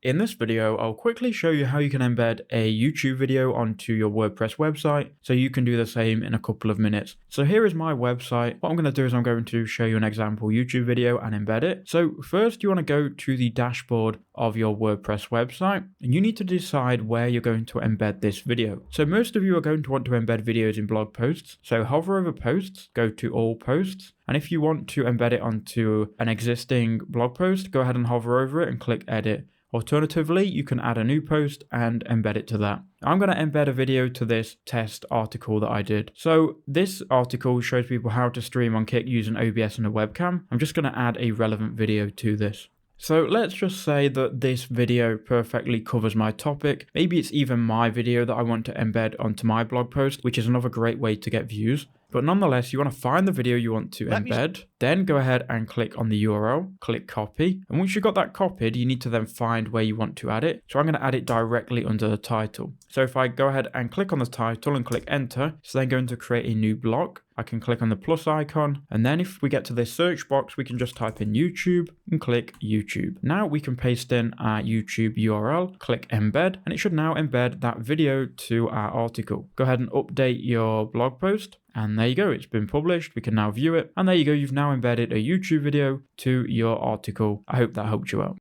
In this video, I'll quickly show you how you can embed a YouTube video onto your WordPress website so you can do the same in a couple of minutes. So here is my website. What I'm going to do is I'm going to show you an example YouTube video and embed it. So first you want to go to the dashboard of your WordPress website and you need to decide where you're going to embed this video. So most of you are going to want to embed videos in blog posts. So hover over posts, go to all posts. And if you want to embed it onto an existing blog post, go ahead and hover over it and click edit. Alternatively, you can add a new post and embed it to that. I'm going to embed a video to this test article that I did. So this article shows people how to stream on Kick using OBS and a webcam. I'm just going to add a relevant video to this. So let's just say that this video perfectly covers my topic. Maybe it's even my video that I want to embed onto my blog post, which is another great way to get views. But nonetheless, you want to find the video you want to embed, then go ahead and click on the URL, click copy. And once you've got that copied, you need to then find where you want to add it. So I'm going to add it directly under the title. So if I go ahead and click on the title and click enter, it's then going to create a new block. I can click on the plus icon. And then if we get to this search box, we can just type in YouTube and click YouTube. Now we can paste in our YouTube URL, click embed, and it should now embed that video to our article. Go ahead and update your blog post. And there you go, it's been published. We can now view it. And there you go, you've now embedded a YouTube video to your article. I hope that helped you out.